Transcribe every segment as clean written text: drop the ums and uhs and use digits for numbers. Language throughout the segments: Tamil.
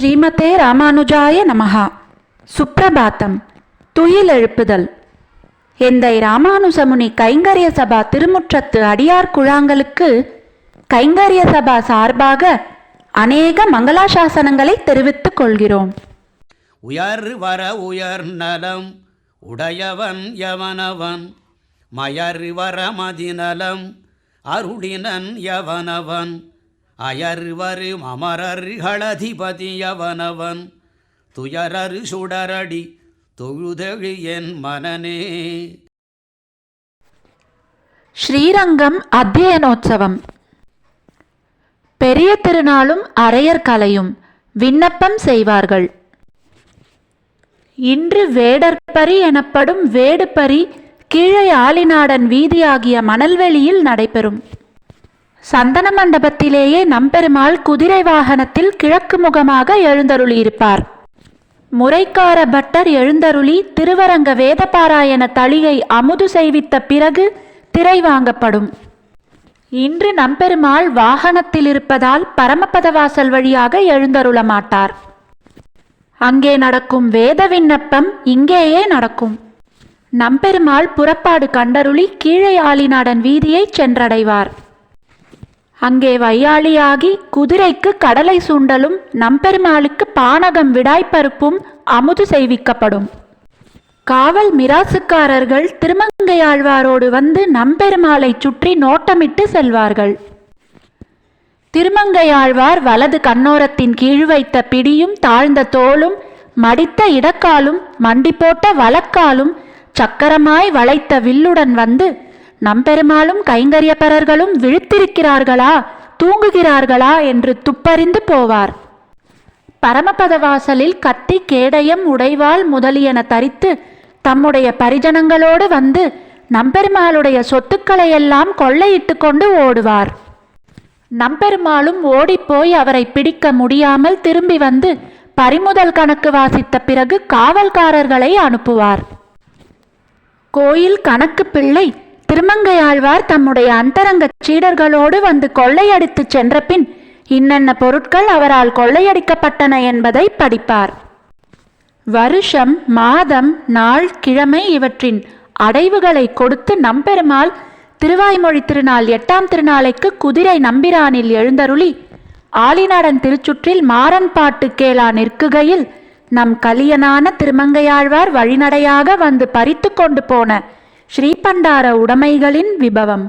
ஸ்ரீமதே ராமானுஜாய நமஹா. சுப்ரபாத்தம். துயிலெழுப்புதல். எந்தை ராமானுஜமுனி கைங்கரிய சபா திருமுற்றத்து அடியார் குழாங்களுக்கு கைங்கரிய சபா சார்பாக அநேக மங்களாசாசனங்களை தெரிவித்துக் கொள்கிறோம். உயர் வர உயர் நலம் உடையவன் யவனவன், மயர் வர மதிநலம் அருளினன் யவனவன், அயர்வரு அமரர்களதிபதியவனவன், துயரரு சுடரடி தொழுதெழு என் மனனே. ஸ்ரீரங்கம் அத்தியனோத்சவம். பெரிய திருநாளும் அரையர் கலையும் விண்ணப்பம் செய்வார்கள். இன்று வேடற்பரி எனப்படும் வேடுபரி கீழே ஆலிநாடன் வீதியாகிய மணல்வெளியில் நடைபெறும். சந்தன மண்டபத்திலேயே நம்பெருமாள் குதிரை வாகனத்தில் கிழக்கு முகமாக எழுந்தருளியிருப்பார். முறைக்கார பட்டர் எழுந்தருளி திருவரங்க வேதபாராயண தளிகை அமுது செய்வித்த பிறகு திரை வாங்கப்படும். இன்று நம்பெருமாள் வாகனத்தில் இருப்பதால் பரமபதவாசல் வழியாக எழுந்தருள மாட்டார். அங்கே நடக்கும் வேத விண்ணப்பம் இங்கேயே நடக்கும். நம்பெருமாள் புறப்பாடு கண்டருளி கீழே ஆலிநாடன் வீதியை சென்றடைவார். அங்கே வையாளியாகி குதிரைக்கு கடலை சூண்டலும் நம்பெருமாளுக்கு பானகம் விடாய்ப்பருப்பும் அமுது செய்விக்கப்படும். காவல் மிராசுக்காரர்கள் திருமங்கையாழ்வாரோடு வந்து நம்பெருமாளை சுற்றி நோட்டமிட்டு செல்வார்கள். திருமங்கையாழ்வார் வலது கண்ணோரத்தின் கீழ் வைத்த பிடியும் தாழ்ந்த தோளும் மடித்த இடக்காலும் மண்டி போட்ட வலக்காலும் சக்கரமாய் வளைத்த வில்லுடன் வந்து நம்பெருமாளும் கைங்கரியப்பரர்களும் விழித்திருக்கிறார்களா தூங்குகிறார்களா என்று துப்பறிந்து போவார். பரமபதவாசலில் கத்தி கேடயம் உடைவாள் முதலியன தரித்து தம்முடைய பரிஜனங்களோடு வந்து நம்பெருமாளுடைய சொத்துக்களையெல்லாம் கொள்ளையிட்டு கொண்டு ஓடுவார். நம்பெருமாளும் ஓடிப்போய் அவரை பிடிக்க முடியாமல் திரும்பி வந்து பறிமுதல் கணக்கு வாசித்த பிறகு காவல்காரர்களை அனுப்புவார். கோயில் கணக்கு பிள்ளை திருமங்கையாழ்வார் தம்முடைய அந்தரங்க சீடர்களோடு வந்து கொள்ளையடித்து சென்ற பின் இன்னென்ன பொருட்கள் அவரால் கொள்ளையடிக்கப்பட்டன என்பதை படிப்பார். வருஷம், மாதம், நாள், கிழமை இவற்றின் அடைவுகளை கொடுத்து நம்பெருமாள் திருவாய்மொழி திருநாள் 8ஆம் திருநாளைக்கு குதிரை நம்பிரானில் எழுந்தருளி ஆலிநாடன் திருச்சுற்றில் மாறன் பாட்டு கேளா நிற்குகையில் நம் கலியனான திருமங்கையாழ்வார் வழிநடையாக வந்து பறித்து கொண்டு போன ஸ்ரீபண்டார உடைமைகளின் விபவம்.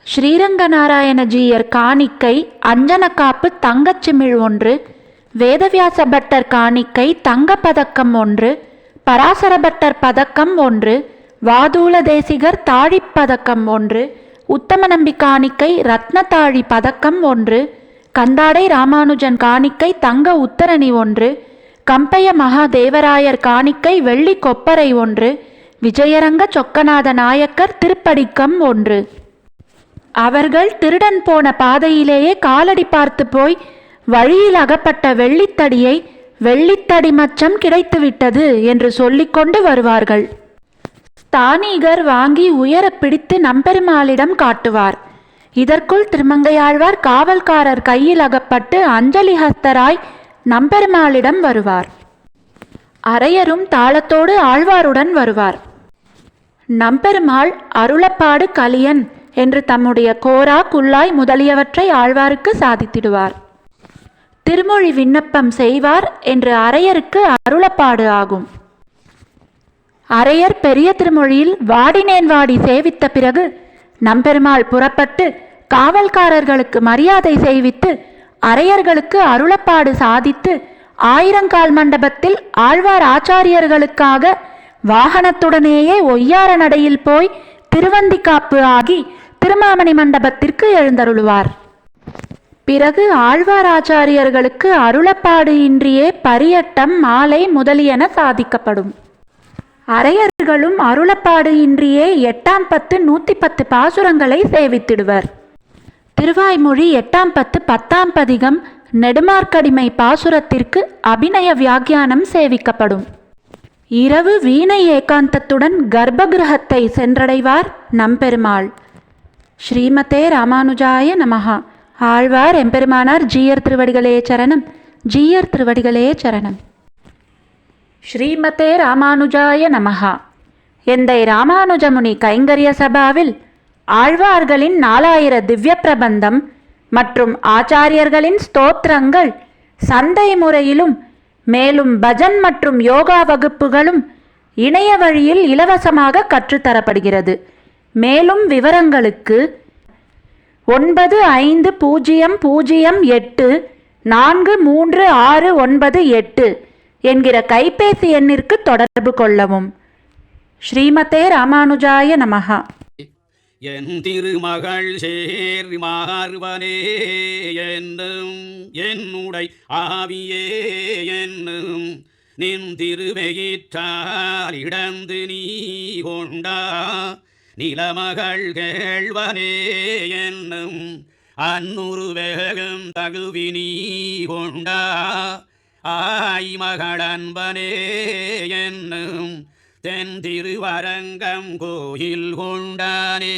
ஸ்ரீரங்க நாராயணஜீயர் காணிக்கை அஞ்சன காப்பு தங்கச்சிமிழ் 1, வேதவியாச பட்டர் காணிக்கை தங்க பதக்கம் 1, பராசர பட்டர் பதக்கம் 1, வாதூல தேசிகர் தாழிப்பதக்கம் 1, உத்தம நம்பி காணிக்கை ரத்னத்தாழி பதக்கம் 1, கந்தாடை ராமானுஜன் காணிக்கை தங்க உத்தரணி 1, கம்பைய மகாதேவராயர் காணிக்கை வெள்ளி கொப்பரை 1, விஜயரங்க சொக்கநாத நாயக்கர் திருப்படிக்கம் 1. அவர்கள் திருடன் போன பாதையிலேயே காலடி பார்த்து போய் வழியில் அகப்பட்ட வெள்ளித்தடியை வெள்ளித்தடி மச்சம் கிடைத்துவிட்டது என்று சொல்லிக்கொண்டு வருவார்கள். ஸ்தானிகர் வாங்கி உயர பிடித்து நம்பெருமாளிடம் காட்டுவார். இதற்குள் திருமங்கையாழ்வார் காவல்காரர் கையில் அகப்பட்டு அஞ்சலி ஹஸ்தராய் நம்பெருமாளிடம் வருவார். அரையரும் தாளத்தோடு ஆழ்வாருடன் வருவார். நம்பெருமாள் அருளப்பாடு கலியன் என்று தம்முடைய கோரா குல்லாய் முதலியவற்றை ஆழ்வாருக்கு சாதித்திடுவார். திருமொழி விண்ணப்பம் செய்வார் என்று அரையருக்கு அருளப்பாடு ஆகும். அரையர் பெரிய திருமொழியில் வாடினேன் வாடி சேவித்த பிறகு நம்பெருமாள் புறப்பட்டு காவல்காரர்களுக்கு மரியாதை செய்வித்து அரையர்களுக்கு அருளப்பாடு சாதித்து ஆயிரங்கால் மண்டபத்தில் ஆழ்வார் ஆச்சாரியர்களுக்காக வாகனத்துடனேயே ஒய்யார நடையில் போய் திருவந்திக்காப்பு ஆகி திருமாமணி மண்டபத்திற்கு எழுந்தருளுவார். பிறகு ஆழ்வார் ஆச்சாரியர்களுக்கு அருளப்பாடு இன்றியே பரியட்டம் மாலை முதலியன சாதிக்கப்படும். அரையர்களும் அருளப்பாடு இன்றியே 8ஆம் பத்து 110 பாசுரங்களை சேவித்திடுவர். திருவாய்மொழி 8ஆம் பத்து 10ஆம் பதிகம் நெடுமார்க்கடிமை பாசுரத்திற்கு அபிநய வியாக்கியானம் சேவிக்கப்படும். இரவு வீணை ஏகாந்தத்துடன் கர்ப்பகிரகத்தை சென்றடைவார் நம்பெருமாள். ஸ்ரீமதே ராமானுஜாய நமஹா. ஆழ்வார் எம்பெருமானார் ஜீயர் திருவடிகளே சரணம். ஜீயர் திருவடிகளே சரணம். ஸ்ரீமதே ராமானுஜாய நமஹா. எந்தை ராமானுஜமுனி கைங்கரிய சபாவில் ஆழ்வார்களின் 4000 திவ்ய பிரபந்தம் மற்றும் ஆச்சாரியர்களின் ஸ்தோத்திரங்கள் சந்தை முறையிலும் மேலும் பஜன் மற்றும் யோகா வகுப்புகளும் இணைய வழியில் இலவசமாக கற்றுத்தரப்படுகிறது. மேலும் விவரங்களுக்கு 9508436698 என்கிற கைபேசி எண்ணிற்கு தொடர்பு கொள்ளவும். ஸ்ரீமதே ராமானுஜாய நமஹா. என் திருமகள் சேர் மார்வனே என்னும் என்னுடை ஆவியே என்னும் நின் திருவெயிற்றால் இடந்து நீ கொண்டா நிலமகள் கேள்வனே என்னும் அந்நுறு வேகம் தகுவினீ கொண்டா ஆய்மகளன்பனே என்னும் தென் திருவரங்கம் கோயில் கொண்டானே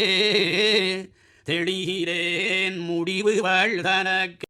தெளிகிறேன் முடிவு வாழ்தனக்கு